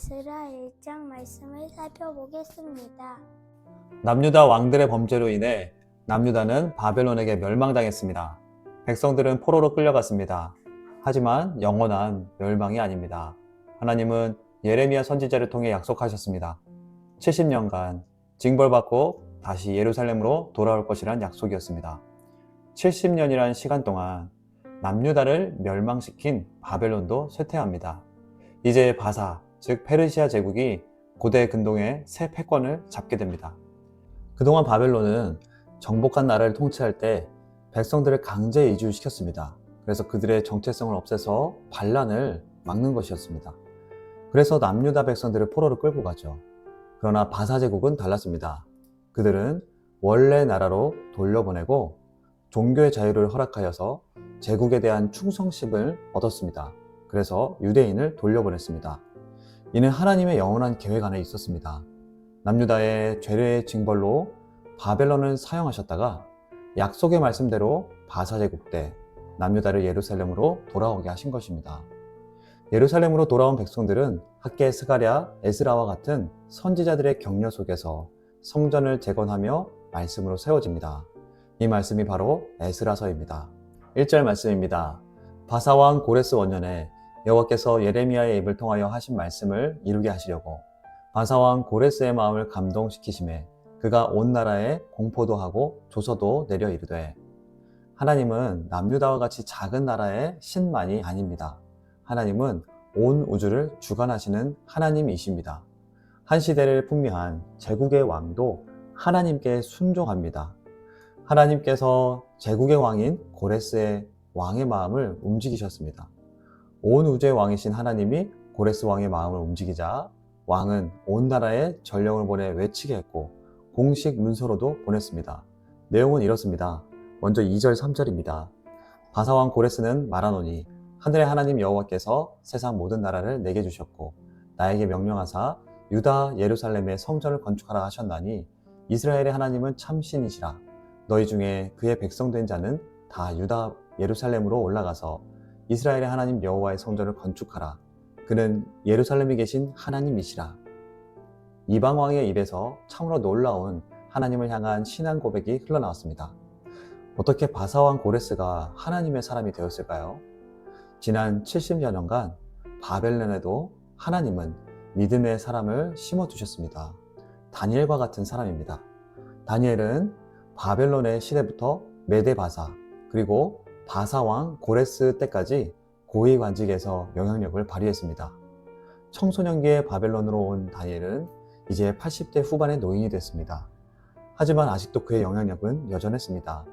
에스라 1장 말씀을 살펴보겠습니다. 남유다 왕들의 범죄로 인해 남유다는 바벨론에게 멸망당했습니다. 백성들은 포로로 끌려갔습니다. 하지만 영원한 멸망이 아닙니다. 하나님은 예레미야 선지자를 통해 약속하셨습니다. 70년간 징벌받고 다시 예루살렘으로 돌아올 것이란 약속이었습니다. 70년이란 시간 동안 남유다를 멸망시킨 바벨론도 쇠퇴합니다. 이제 바사, 즉 페르시아 제국이 고대 근동의 새 패권을 잡게 됩니다. 그동안 바벨론은 정복한 나라를 통치할 때 백성들을 강제 이주시켰습니다. 그래서 그들의 정체성을 없애서 반란을 막는 것이었습니다. 그래서 남유다 백성들을 포로로 끌고 가죠. 그러나 바사 제국은 달랐습니다. 그들은 원래 나라로 돌려보내고 종교의 자유를 허락하여서 제국에 대한 충성심을 얻었습니다. 그래서 유대인을 돌려보냈습니다. 이는 하나님의 영원한 계획 안에 있었습니다. 남유다의 죄의 징벌로 바벨론을 사용하셨다가 약속의 말씀대로 바사 제국 때 남유다를 예루살렘으로 돌아오게 하신 것입니다. 예루살렘으로 돌아온 백성들은 학개 스가랴, 에스라와 같은 선지자들의 격려 속에서 성전을 재건하며 말씀으로 세워집니다. 이 말씀이 바로 에스라서입니다. 1절 말씀입니다. 바사왕 고레스 원년에 여호와께서 예레미야의 입을 통하여 하신 말씀을 이루게 하시려고 바사왕 고레스의 마음을 감동시키심에 그가 온 나라에 공포도 하고 조서도 내려 이르되. 하나님은 남유다와 같이 작은 나라의 신만이 아닙니다. 하나님은 온 우주를 주관하시는 하나님이십니다. 한 시대를 풍미한 제국의 왕도 하나님께 순종합니다. 하나님께서 제국의 왕인 고레스의 왕의 마음을 움직이셨습니다. 온 우주의 왕이신 하나님이 고레스 왕의 마음을 움직이자 왕은 온 나라에 전령을 보내 외치게 했고 공식 문서로도 보냈습니다. 내용은 이렇습니다. 먼저 2절 3절입니다. 바사왕 고레스는 말하노니 하늘의 하나님 여호와께서 세상 모든 나라를 내게 주셨고 나에게 명령하사 유다 예루살렘에 성전을 건축하라 하셨나니 이스라엘의 하나님은 참신이시라. 너희 중에 그의 백성 된 자는 다 유다 예루살렘으로 올라가서 이스라엘의 하나님 여호와의 성전을 건축하라. 그는 예루살렘에 계신 하나님이시라. 이방 왕의 입에서 참으로 놀라운 하나님을 향한 신앙 고백이 흘러나왔습니다. 어떻게 바사왕 고레스가 하나님의 사람이 되었을까요? 지난 70여 년간 바벨론에도 하나님은 믿음의 사람을 심어두셨습니다. 다니엘과 같은 사람입니다. 다니엘은 바벨론의 시대부터 메데바사 그리고 바사왕 고레스 때까지 고위 관직에서 영향력을 발휘했습니다. 청소년기에 바벨론으로 온 다니엘은 이제 80대 후반의 노인이 됐습니다. 하지만 아직도 그의 영향력은 여전했습니다.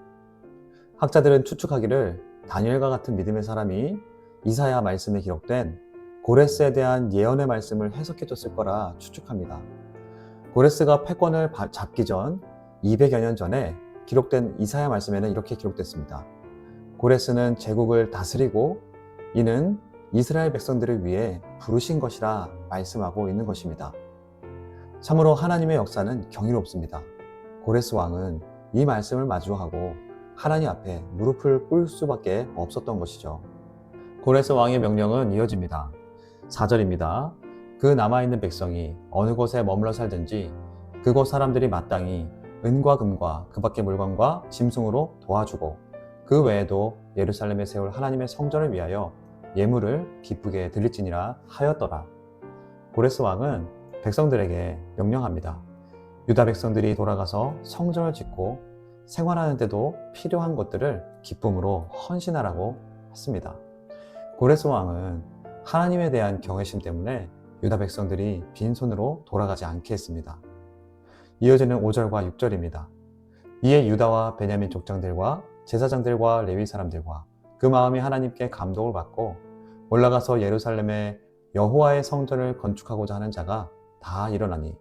학자들은 추측하기를 다니엘과 같은 믿음의 사람이 이사야 말씀에 기록된 고레스에 대한 예언의 말씀을 해석해줬을 거라 추측합니다. 고레스가 패권을 잡기 전 200여 년 전에 기록된 이사야 말씀에는 이렇게 기록됐습니다. 고레스는 제국을 다스리고 이는 이스라엘 백성들을 위해 부르신 것이라 말씀하고 있는 것입니다. 참으로 하나님의 역사는 경이롭습니다. 고레스 왕은 이 말씀을 마주하고 하나님 앞에 무릎을 꿇을 수밖에 없었던 것이죠. 고레스 왕의 명령은 이어집니다. 4절입니다. 그 남아있는 백성이 어느 곳에 머물러 살든지 그곳 사람들이 마땅히 은과 금과 그 밖의 물건과 짐승으로 도와주고 그 외에도 예루살렘에 세울 하나님의 성전을 위하여 예물을 기쁘게 드릴지니라 하였더라. 고레스 왕은 백성들에게 명령합니다. 유다 백성들이 돌아가서 성전을 짓고 생활하는 데도 필요한 것들을 기쁨으로 헌신하라고 했습니다. 고레스 왕은 하나님에 대한 경외심 때문에 유다 백성들이 빈손으로 돌아가지 않게 했습니다. 이어지는 5절과 6절입니다. 이에 유다와 베냐민 족장들과 제사장들과 레위 사람들과 그 마음이 하나님께 감동을 받고 올라가서 예루살렘에 여호와의 성전을 건축하고자 하는 자가 다 일어나니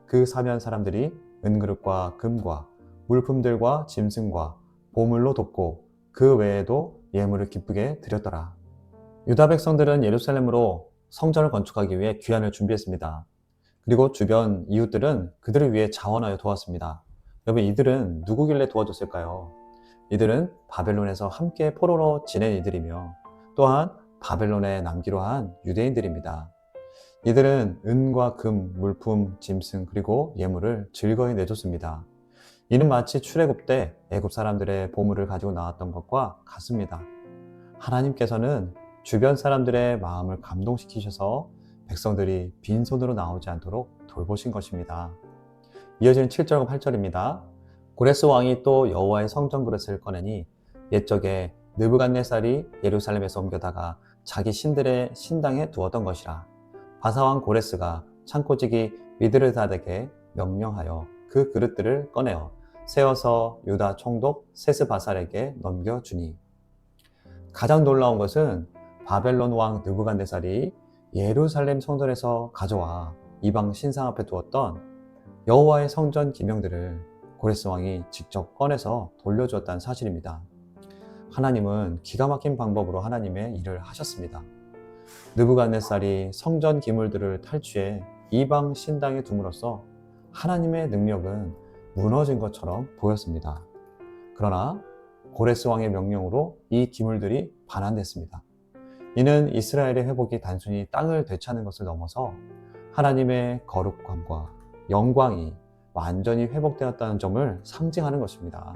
그 사면 사람들이 은그릇과 금과 물품들과 짐승과 보물로 돕고 그 외에도 예물을 기쁘게 드렸더라. 유다 백성들은 예루살렘으로 성전을 건축하기 위해 귀환을 준비했습니다. 그리고 주변 이웃들은 그들을 위해 자원하여 도왔습니다. 여러분, 이들은 누구길래 도와줬을까요? 이들은 바벨론에서 함께 포로로 지낸 이들이며 또한 바벨론에 남기로 한 유대인들입니다. 이들은 은과 금, 물품, 짐승 그리고 예물을 즐거이 내줬습니다. 이는 마치 출애굽 때 애굽 사람들의 보물을 가지고 나왔던 것과 같습니다. 하나님께서는 주변 사람들의 마음을 감동시키셔서 백성들이 빈손으로 나오지 않도록 돌보신 것입니다. 이어지는 7절과 8절입니다. 고레스 왕이 또 여호와의 성전 그릇을 꺼내니 옛적에 느부갓네살이 예루살렘에서 옮겨다가 자기 신들의 신당에 두었던 것이라. 바사왕 고레스가 창고지기 미드르닷에게 명령하여 그 그릇들을 꺼내어 세워서 유다 총독 세스바살에게 넘겨주니. 가장 놀라운 것은 바벨론 왕 느부갓네살이 예루살렘 성전에서 가져와 이방 신상 앞에 두었던 여호와의 성전 기명들을 고레스 왕이 직접 꺼내서 돌려주었다는 사실입니다. 하나님은 기가 막힌 방법으로 하나님의 일을 하셨습니다. 느부갓네살이 성전 기물들을 탈취해 이방 신당에 둠으로써 하나님의 능력은 무너진 것처럼 보였습니다. 그러나 고레스 왕의 명령으로 이 기물들이 반환됐습니다. 이는 이스라엘의 회복이 단순히 땅을 되찾는 것을 넘어서 하나님의 거룩함과 영광이 완전히 회복되었다는 점을 상징하는 것입니다.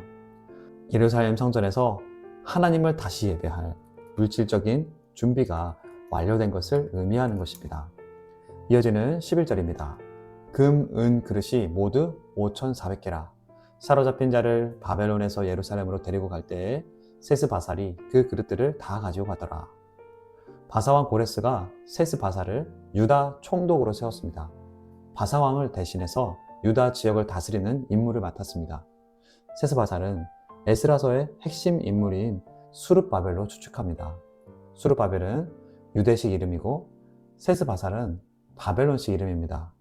예루살렘 성전에서 하나님을 다시 예배할 물질적인 준비가 완료된 것을 의미하는 것입니다. 이어지는 11절입니다. 금, 은 그릇이 모두 5,400개라. 사로잡힌 자를 바벨론에서 예루살렘으로 데리고 갈 때에 세스바살이 그 그릇들을 다 가지고 가더라. 바사왕 고레스가 세스바살을 유다 총독으로 세웠습니다. 바사왕을 대신해서 유다 지역을 다스리는 임무를 맡았습니다. 세스바살은 에스라서의 핵심 인물인 수룹바벨로 추측합니다. 수룹바벨은 유대식 이름이고 세스바살은 바벨론식 이름입니다.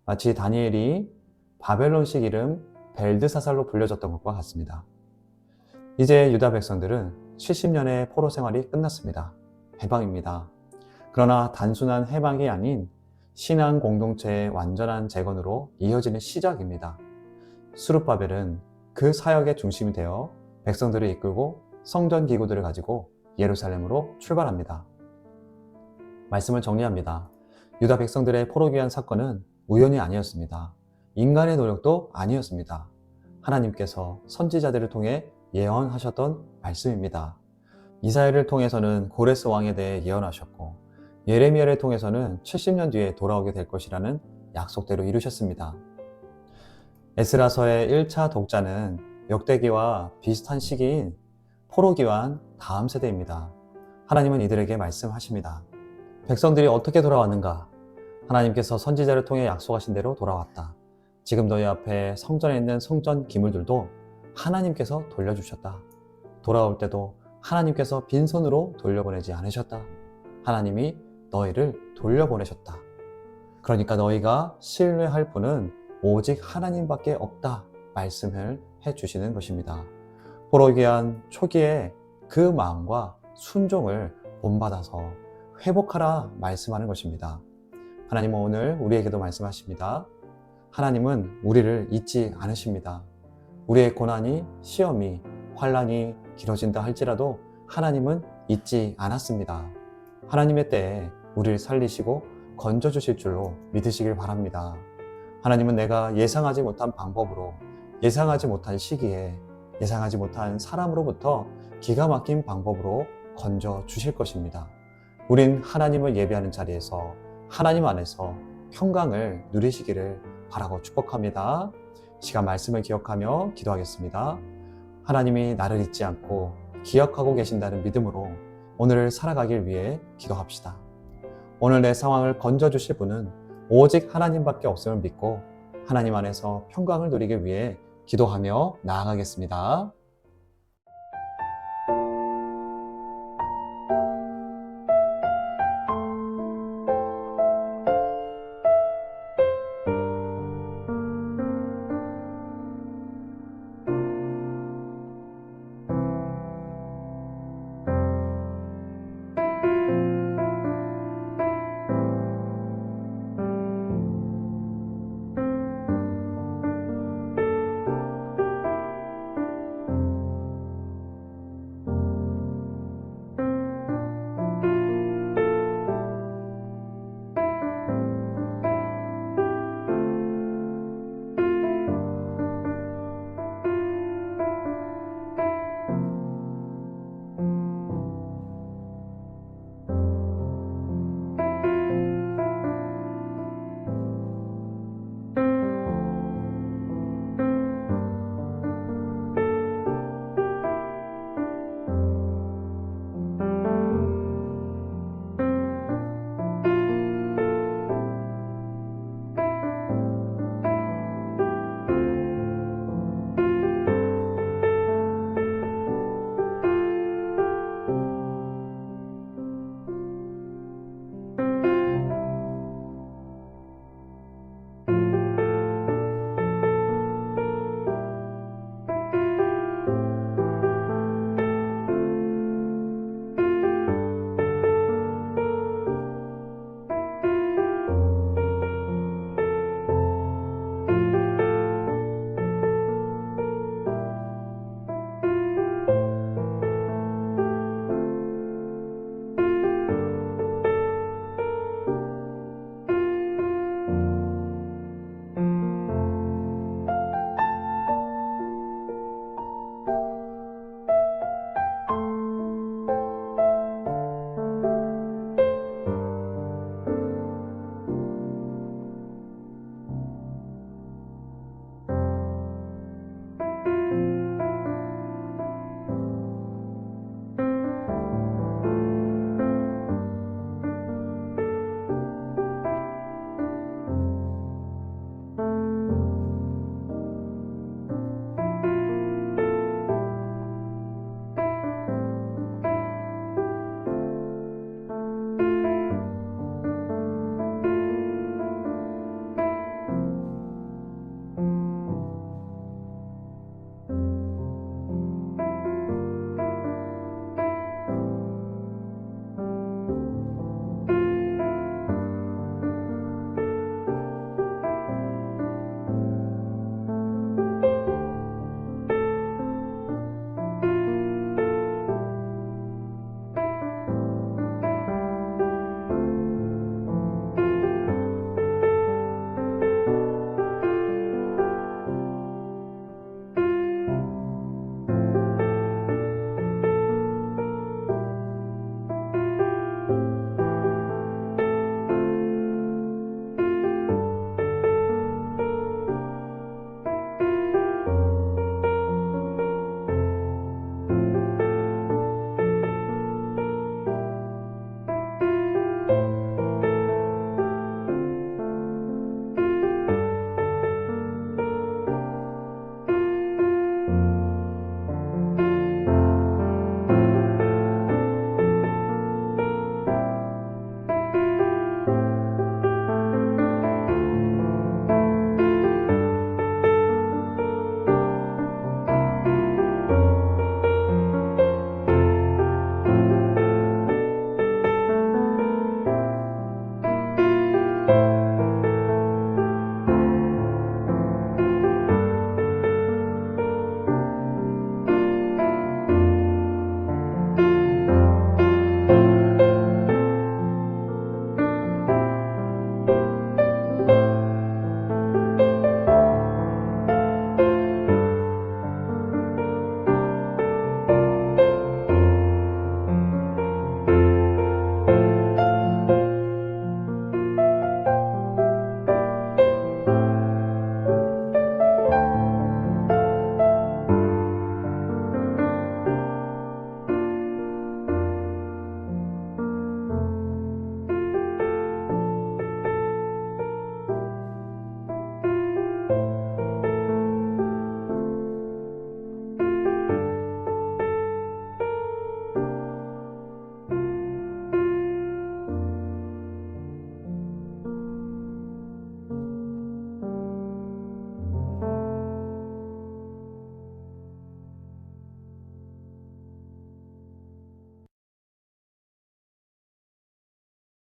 마치 다니엘이 바벨론식 이름 벨드사살로 불려졌던 것과 같습니다. 이제 유다 백성들은 70년의 포로 생활이 끝났습니다. 해방입니다. 그러나 단순한 해방이 아닌 신앙 공동체의 완전한 재건으로 이어지는 시작입니다. 수룹바벨은 그 사역의 중심이 되어 백성들을 이끌고 성전 기구들을 가지고 예루살렘으로 출발합니다. 말씀을 정리합니다. 유다 백성들의 포로 귀환 사건은 우연이 아니었습니다. 인간의 노력도 아니었습니다. 하나님께서 선지자들을 통해 예언하셨던 말씀입니다. 이사야를 통해서는 고레스 왕에 대해 예언하셨고 예레미야를 통해서는 70년 뒤에 돌아오게 될 것이라는 약속대로 이루셨습니다. 에스라서의 1차 독자는 역대기와 비슷한 시기인 포로기환 다음 세대입니다. 하나님은 이들에게 말씀하십니다. 백성들이 어떻게 돌아왔는가? 하나님께서 선지자를 통해 약속하신 대로 돌아왔다. 지금 너희 앞에 성전에 있는 성전 기물들도 하나님께서 돌려주셨다. 돌아올 때도 하나님께서 빈손으로 돌려보내지 않으셨다. 하나님이 너희를 돌려보내셨다. 그러니까 너희가 신뢰할 분은 오직 하나님밖에 없다 말씀을 해주시는 것입니다. 포로기한 초기에 그 마음과 순종을 본받아서 회복하라 말씀하는 것입니다. 하나님은 오늘 우리에게도 말씀하십니다. 하나님은 우리를 잊지 않으십니다. 우리의 고난이, 시험이, 환난이 길어진다 할지라도 하나님은 잊지 않았습니다. 하나님의 때에 우리를 살리시고 건져주실 줄로 믿으시길 바랍니다. 하나님은 내가 예상하지 못한 방법으로, 예상하지 못한 시기에, 예상하지 못한 사람으로부터 기가 막힌 방법으로 건져주실 것입니다. 우린 하나님을 예배하는 자리에서 하나님 안에서 평강을 누리시기를 바라고 축복합니다. 시간 말씀을 기억하며 기도하겠습니다. 하나님이 나를 잊지 않고 기억하고 계신다는 믿음으로 오늘을 살아가길 위해 기도합시다. 오늘 내 상황을 건져주실 분은 오직 하나님밖에 없음을 믿고 하나님 안에서 평강을 누리기 위해 기도하며 나아가겠습니다.